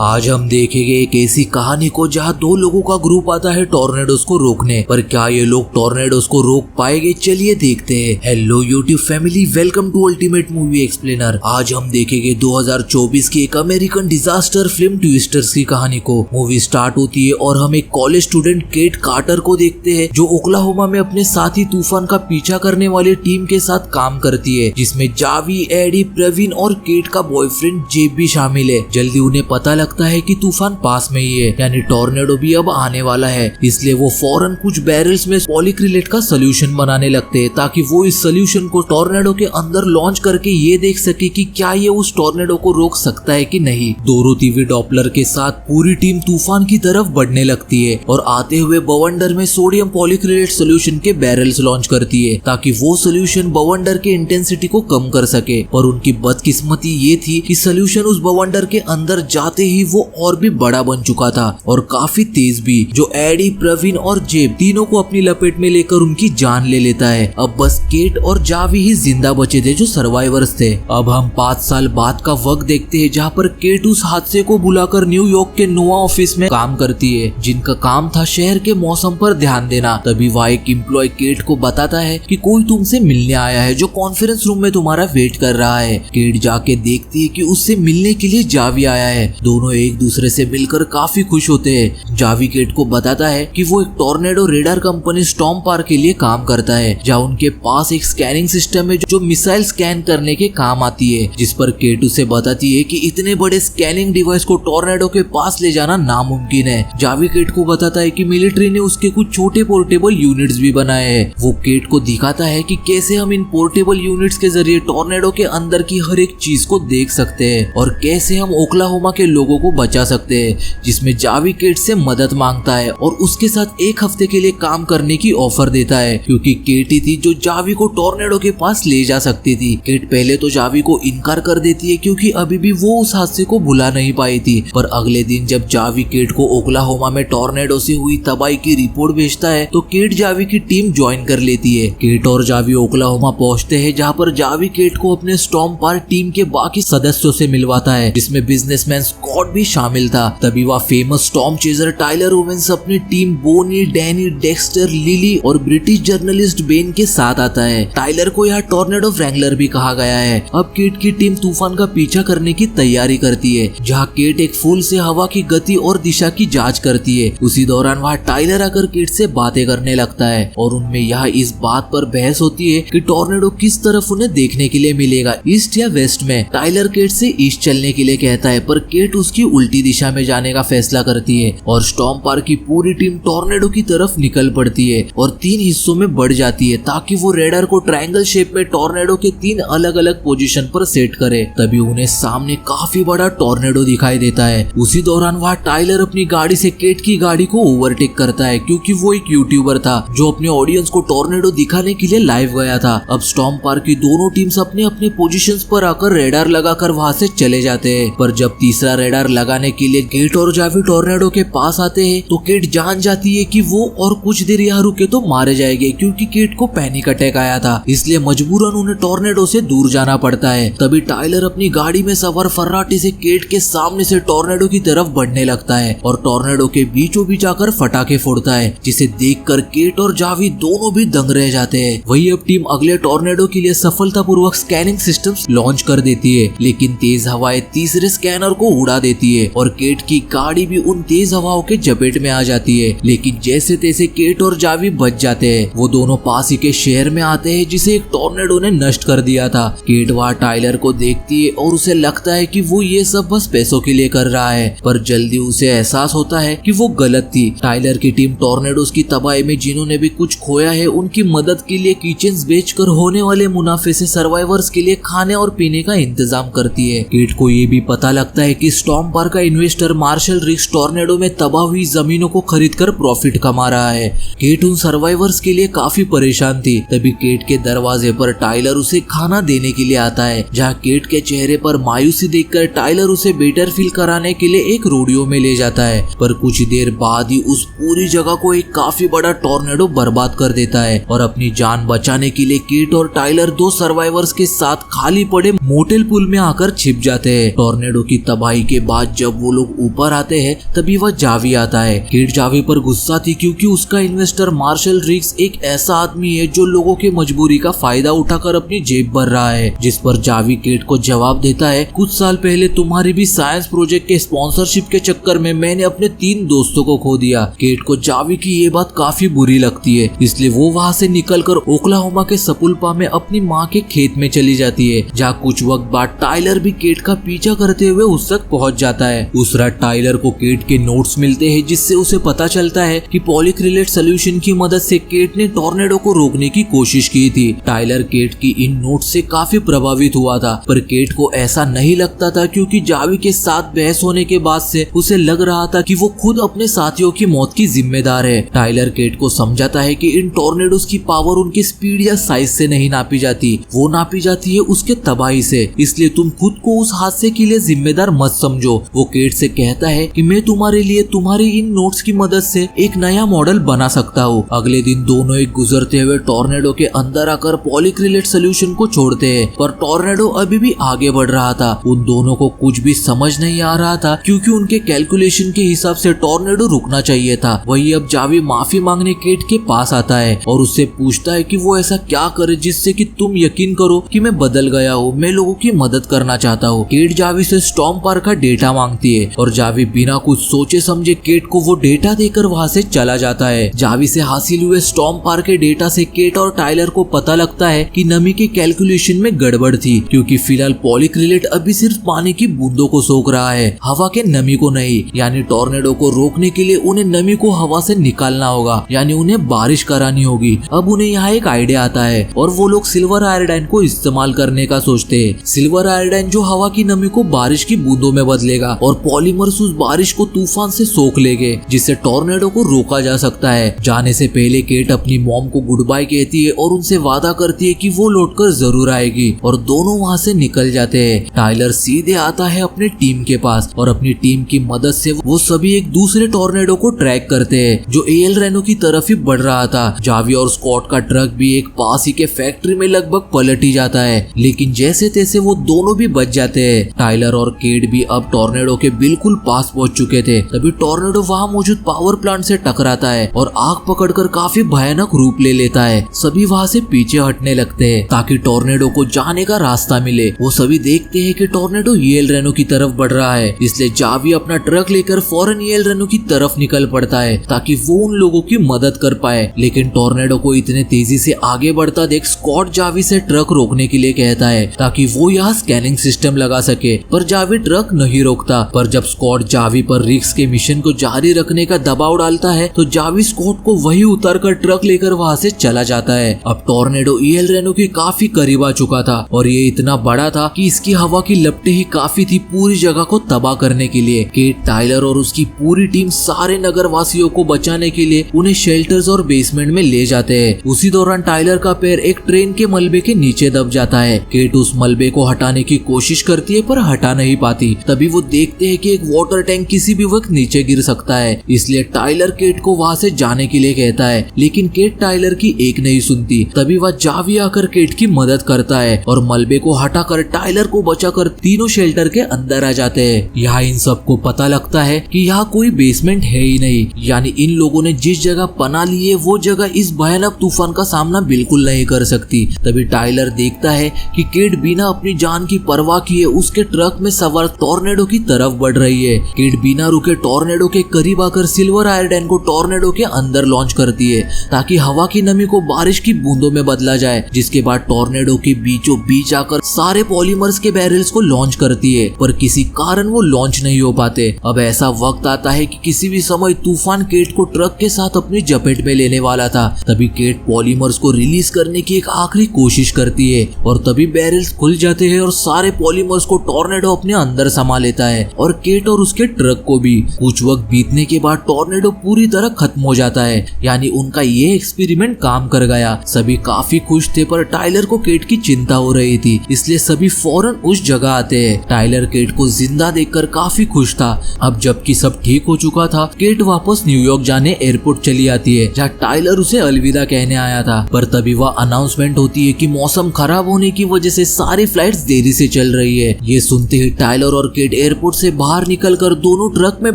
आज हम देखेंगे एक ऐसी कहानी को जहां दो लोगों का ग्रुप आता है टॉर्नेडोज को रोकने, पर क्या ये लोग टॉर्नेडोज को रोक पाएंगे? चलिए देखते हैं। Hello YouTube family, welcome to Ultimate Movie Explainer. आज हम देखेंगे 2024 की एक अमेरिकन डिजास्टर फिल्म ट्विस्टर्स की कहानी को। मूवी स्टार्ट होती है और हम एक कॉलेज स्टूडेंट केट कार्टर को देखते हैं जो ओक्लाहोमा में अपने साथी तूफान का पीछा करने वाली टीम के साथ काम करती है, जिसमें जावी, एडी, प्रवीण और केट का बॉयफ्रेंड जेब भी शामिल है। जल्दी उन्हें पता लगता है कि तूफान पास में ही है, यानी टॉर्नेडो भी अब आने वाला है। इसलिए वो फौरन कुछ बैरल्स में पॉलीक्रिलेट का सोल्यूशन बनाने लगते हैं ताकि वो इस सोल्यूशन को टॉर्नेडो के अंदर लॉन्च करके ये देख सके कि क्या ये उस टॉर्नेडो को रोक सकता है कि नहीं। डोरोथी डॉपलर के साथ पूरी टीम तूफान की तरफ बढ़ने लगती है और आते हुए बवंडर में सोडियम पॉलीक्रिलेट सोल्यूशन के बैरल्स लॉन्च करती है ताकि वो सोल्यूशन बवंडर के इंटेंसिटी को कम कर सके। पर उनकी बदकिस्मती ये थी कि सोल्यूशन उस बवंडर के अंदर जाते ही वो और भी बड़ा बन चुका था और काफी तेज भी, जो एडी, प्रवीण और जेब तीनों को अपनी लपेट में लेकर उनकी जान ले लेता है। अब बस केट और जावी ही जिंदा बचे थे जो सर्वाइवर्स थे। अब हम 5 साल बाद का वक्त देखते हैं जहाँ पर केट उस हादसे को बुलाकर न्यूयॉर्क के नोआ ऑफिस में काम करती है, जिनका काम था शहर के मौसम पर ध्यान देना। तभी वह एक एम्प्लॉय केट को बताता है कि कोई तुमसे मिलने आया है जो कॉन्फ्रेंस रूम में तुम्हारा वेट कर रहा है। केट जाके देखती है कि उससे मिलने के लिए जावी आया है। दोनों एक दूसरे से मिलकर काफी खुश होते हैं। जावी केट को बताता है कि वो एक टॉर्नेडो रेडार कंपनी स्टॉर्म पार के लिए काम करता है, जहाँ उनके पास एक स्कैनिंग सिस्टम है जो मिसाइल स्कैन करने के काम आती है, जिस पर केट उसे बताती है कि इतने बड़े स्कैनिंग डिवाइस को टॉर्नेडो के पास ले जाना नामुमकिन है। जावी केट को बताता है कि मिलिट्री ने उसके कुछ छोटे पोर्टेबल यूनिट्स भी बनाए हैं। वो केट को दिखाता है कि कैसे हम इन पोर्टेबल यूनिट्स के जरिए टॉर्नेडो के अंदर की हर एक चीज को देख सकते हैं और कैसे हम ओक्लाहोमा के लोगों को बचा सकते हैं, जिसमें जावी केट से मदद मांगता है और उसके साथ 1 हफ्ते के लिए काम करने की ऑफर देता है, क्योंकि केट ही थी जो जावी को टॉर्नेडो के पास ले जा सकती थी। केट पहले तो जावी को इनकार कर देती है क्योंकि अभी भी वो उस हादसे को भुला नहीं पाई थी, पर अगले दिन जब जावी केट को ओक्लाहोमा में टॉर्नेडो से हुई तबाही की रिपोर्ट भेजता है तो केट जावी की टीम ज्वाइन कर लेती है। केट और जावी ओक्लाहोमा पहुंचते हैं, जहाँ पर जावी केट को अपने स्टॉर्म पार टीम के बाकी सदस्यों से मिलवाता है, जिसमें बिजनेसमैन स्कॉट भी शामिल था। तभी वह famous storm chaser Tyler Owens अपनी team Bonnie, Danny, Dexter, Lily और ब्रिटिश जर्नलिस्ट बेन के साथ आता है। टाइलर को यहाँ टॉर्नेडो व्रैंगलर भी कहा गया है। अब केट की टीम तूफान का पीछा करने की तैयारी करती है, जहाँ केट एक फूल से हवा की गति और दिशा की जांच करती है। उसी दौरान वहाँ टाइलर आकर केट से बातें करने लगता है और उनमें यहाँ इस बात पर बहस होती है कि टॉर्नेडो किस तरफ उन्हें देखने के लिए मिलेगा, ईस्ट या वेस्ट में। टाइलर केट से ईस्ट चलने के लिए कहता है, पर केट उसकी उल्टी दिशा में जाने का फैसला करती है और स्टॉर्म पार की पूरी टीम टॉर्नेडो की तरफ निकल पड़ती है और 3 हिस्सों में बढ़ जाती है ताकि वो रेडार को ट्रायंगल शेप में टॉर्नेडो के 3 अलग अलग पोजीशन पर सेट करे। तभी उन्हें सामने काफी बड़ा टॉर्नेडो दिखाई देता है। उसी दौरान वह टाइलर अपनी गाड़ी से केट की गाड़ी को ओवरटेक करता है, क्योंकि वो एक यूट्यूबर था जो अपने ऑडियंस को टॉर्नेडो दिखाने के लिए लाइव गया था। अब स्टॉर्म पार की दोनों टीम्स अपने अपने पोजीशंस पर आकर रेडार लगाकर वहां से चले जाते हैं, पर जब तीसरा रेडार लगाने के लिए केट और जावी टॉर्नेडो के पास आते हैं तो केट जान जाती है कि वो और कुछ देर यहाँ रुके तो मारे जाएंगे, क्योंकि केट को पैनिक अटैक आया था, इसलिए मजबूरन उन्हें टॉर्नेडो से दूर जाना पड़ता है। तभी टाइलर अपनी गाड़ी में सवार फर्राटे से केट के सामने से टॉर्नेडो की तरफ बढ़ने लगता है और टॉर्नेडो के बीचों बीच आकर फटाके फोड़ता है, जिसे देखकर केट और जावी दोनों भी दंग रह जाते हैं। वही अब टीम अगले टॉर्नेडो के लिए सफलतापूर्वक स्कैनिंग सिस्टम्स लॉन्च कर देती है, लेकिन तेज हवाएं तीसरे स्कैनर को उड़ा देती है और केट की गाड़ी भी उन तेज हवाओं के चपेट में आ जाती है। लेकिन जैसे तैसे केट और जावी बच जाते हैं। वो दोनों पास ही के शहर में आते हैं जिसे एक टॉर्नेडो ने नष्ट कर दिया था। केट वहाँ टाइलर को देखती है और उसे लगता है कि वो ये सब बस पैसों के लिए कर रहा है, पर जल्दी उसे एहसास होता है कि वो गलत थी। टाइलर की टीम टॉर्नेडोज की तबाही में जिन्होंने भी कुछ खोया है उनकी मदद के लिए किचन्स बेचकर होने वाले मुनाफे से सर्वाइवर्स के लिए खाने और पीने का इंतजाम करती है। केट को ये भी पता लगता है कि स्टॉर्म पार का इन्वेस्टर मार्शल रिक्स टॉर्नेडो में तबाह हुई जमीनों को खरीदकर प्रॉफिट कमा रहा है। केट उन सर्वाइवर्स के लिए काफी परेशान थी। तभी केट के दरवाजे पर टाइलर उसे खाना देने के लिए आता है, जहाँ केट के चेहरे पर मायूसी देखकर टाइलर उसे बेटर फील कराने के लिए एक रोडियो में ले जाता है, पर कुछ देर बाद ही उस पूरी जगह को एक काफी बड़ा टॉर्नेडो बर्बाद कर देता है और अपनी जान बचाने के लिए केट और टाइलर 2 सर्वाइवर्स के साथ खाली पड़े मोटेल पुल में आकर छिप जाते हैं। टॉर्नेडो की तबाही के बाद जब वो लोग ऊपर आते हैं तभी वह जावी आता है। केट जावी पर गुस्सा थी क्योंकि उसका इन्वेस्टर मार्शल रिग्स एक ऐसा आदमी है जो लोगों की मजबूरी का फायदा उठाकर अपनी जेब भर रहा है। जिस पर जावी केट को जवाब देता है, कुछ साल पहले तुम्हारी भी साइंस प्रोजेक्ट के स्पॉन्सरशिप के चक्कर में मैंने अपने 3 दोस्तों को खो दिया। केट को जावी की ये बात काफी बुरी लगती है, इसलिए वो वहाँ से निकलकर ओक्लाहोमा के सपुल्पा में अपनी माँ के खेत में चली जाती है, जहाँ कुछ वक्त बाद टाइलर भी केट का पीछा करते हुए उस तक पहुँच जाता है। उस रात टाइलर को केट के नोट्स मिलते हैं, जिससे उसे पता चलता है कि पॉलीक्रिलेट सोल्यूशन की मदद से केट ने टॉर्नेडो को रोकने की कोशिश की थी। टाइलर केट की इन नोट्स से काफी प्रभावित हुआ था, पर केट को ऐसा नहीं लगता था क्योंकि जावी के साथ बहस होने के बाद से उसे लग रहा था कि वो खुद अपने साथियों की मौत की जिम्मेदार है। टाइलर केट को समझाता है कि इन टॉर्नेडोज की पावर उनकी स्पीड या साइज से नहीं नापी जाती, वो नापी जाती है उसके तबाही से, इसलिए तुम खुद को उस हादसे के लिए जिम्मेदार मत समझो। वो केट से कहता है कि मैं तुम्हारे लिए तुम्हारी इन नोट्स की मदद से एक नया मॉडल बना सकता हूँ। अगले दिन दोनों एक गुजरते हुए टॉर्नेडो के अंदर आकर पॉलीक्रिलेट सोल्यूशन को छोड़ते हैं, पर टॉर्नेडो अभी भी आगे बढ़ रहा था। उन दोनों को कुछ भी समझ नहीं आ रहा था क्योंकि उनके कैलकुलेशन के हिसाब से टॉर्नेडो रुकना चाहिए था। वही अब जावी माफी मांगने केट के पास आता है और उससे पूछता है कि वो ऐसा क्या करे जिससे कि तुम यकीन करो कि मैं बदल गया हूँ, मैं लोगों की मदद करना चाहता हूँ। केट जावी से स्टॉर्म पार्क का डेटा मांगती है और जावी बिना कुछ सोचे समझे केट को वो डेटा देकर वहाँ से चला जाता है। जावी से हासिल हुए स्टॉर्म पार्क के डेटा से केट और टाइलर को पता लगता है कि नमी के कैलकुलेशन में गड़बड़ थी, क्योंकि फिलहाल पॉलीक्रिलेट अभी सिर्फ पानी की बूंदों को सोख रहा है, हवा के नमी को नहीं। यानी टॉर्नेडो को रोकने के लिए उन्हें नमी को हवा से निकालना होगा, यानी उन्हें बारिश करानी होगी। अब उन्हें यहाँ एक आइडिया आता है और वो लोग सिल्वर आयोडाइन को इस्तेमाल करने का सोचते हैं। सिल्वर आयोडाइन जो हवा की नमी को बारिश की बूंदों में बदलेगा और पॉलीमर्स उस बारिश को तूफान से सोख लेंगे, जिससे टॉर्नेडो को रोका जा सकता है। जाने से पहले केट अपनी मॉम को गुड बाय कहती है और उनसे वादा करती है कि वो लौटकर जरूर आएगी, और दोनों वहाँ से निकल जाते हैं। टाइलर सीधे आता है अपने टीम के पास और अपनी टीम की मदद से वो सभी एक दूसरे टॉर्नेडो को ट्रैक करते हैं जो एल रेनो की तरफ ही बढ़ रहा था। जावी और स्कॉट का ट्रक भी एक पास ही के फैक्ट्री में लगभग पलट ही जाता है, लेकिन जैसे तैसे वो दोनों भी बच जाते हैं। टाइलर और केट भी अब टॉर्नेडो के बिल्कुल पास पहुंच चुके थे, तभी टॉर्नेडो वहाँ मौजूद पावर प्लांट से टकराता है और आग पकड़कर काफी भयानक रूप ले लेता है। सभी वहाँ से पीछे हटने लगते हैं ताकि टॉर्नेडो को जाने का रास्ता मिले। वो सभी देखते हैं कि टॉर्नेडो येल रेनो की तरफ बढ़ रहा है, इसलिए जावी अपना ट्रक लेकर फौरन येल रेनो की तरफ निकल पड़ता है ताकि वो उन लोगों की मदद कर पाए। लेकिन टॉर्नेडो को इतने तेजी से आगे बढ़ता देख स्कॉट जावी से ट्रक रोकने के लिए कहता है ताकि वो यहाँ स्कैनिंग सिस्टम लगा सके, पर जावी ट्रक नहीं रोकता। पर जब स्कॉट जावी पर रिक्स के मिशन को जारी रखने का दबाव डालता है तो जावी स्कॉट को वही उतार कर ट्रक लेकर वहाँ से चला जाता है। अब टॉर्नेडो येल रेनो के काफी करीब आ चुका था और ये इतना बड़ा था कि इसकी हवा की लपटें ही काफी थी पूरी जगह को तबाह करने के लिए। केट, टाइलर और उसकी पूरी टीम सारे नगर वासियों को बचाने के लिए उन्हें शेल्टर्स और बेसमेंट में ले जाते हैं। उसी दौरान टाइलर का पैर एक ट्रेन के मलबे के नीचे दब जाता है। केट उस मलबे को हटाने की कोशिश करती है पर हटा नहीं पाती। तभी वो देखते हैं कि एक वाटर टैंक किसी भी वक्त नीचे गिर सकता है, इसलिए टाइलर केट को वहाँ से जाने के लिए कहता है, लेकिन केट टाइलर की एक नहीं सुनती। तभी वह जावी आकर केट की मदद करता है और मलबे को हटाकर टाइलर को बचाकर तीनों शेल्टर के अंदर आ जाते हैं। यहाँ इन सबको पता लगता है कि यहाँ कोई बेसमेंट है ही नहीं, यानी इन लोगों ने जिस जगह पनाह ली है वो जगह इस भयानक तूफान का सामना बिल्कुल नहीं कर सकती। तभी टाइलर देखता है कि केट बिना अपनी जान की परवाह किए उसके ट्रक में सवार टॉर्नेडो की तरफ बढ़ रही है। केट बिना रुके टॉर्नेडो के करीब आकर सिल्वर आयोडाइन को टॉर्नेडो के अंदर लॉन्च करती है ताकि हवा की नमी को बारिश की बूंदों में बदला जाए, जिसके बाद टॉर्नेडो के बीचों बीच आकर सारे पॉलीमर्स के बैरल्स को लॉन्च करती है, पर किसी कारण वो लॉन्च नहीं हो पाते। अब ऐसा वक्त आता है कि किसी भी समय तूफान केट को ट्रक के साथ अपनी जपेट में लेने वाला था। तभी केट पॉलीमर्स को रिलीज करने की एक आखिरी कोशिश करती है और तभी बैरल्स खुल जाते हैं और सारे पॉलीमर्स को टॉर्नेडो अपने अंदर समा लेता है और केट और उसके ट्रक को भी। कुछ वक्त बीतने के बाद टॉर्नेडो पूरी तरह खत्म हो जाता है, यानी उनका ये एक्सपेरिमेंट काम कर गया। सभी काफी खुश थे, पर टाइलर को केट की चिंता हो रही थी, इसलिए सभी फौरन उस जगह आते हैं। टाइलर केट को जिंदा देखकर काफी खुश था। अब जबकि सब ठीक हो चुका था, केट वापस न्यूयॉर्क जाने एयरपोर्ट चली आती है, जहाँ टाइलर उसे अलविदा कहने आया था। पर तभी वह अनाउंसमेंट होती है कि मौसम खराब होने की वजह से सारी फ्लाइट्स देरी से चल रही है। ये सुनते ही टाइलर और केट एयरपोर्ट से बाहर निकलकर दोनों ट्रक में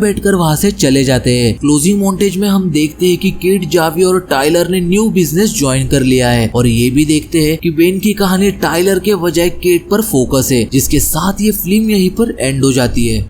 बैठकर वहां से चले जाते हैं। क्लोजिंग मॉन्टेज में हम देखते हैं कि केट, जावी और टाइलर ने न्यू बिजनेस ज्वाइन कर लिया है और ये भी देखते हैं कि बेन की कहानी टाइलर के बजाय केट पर फोकस है, जिसके साथ ये फिल्म यहीं पर एंड हो जाती है।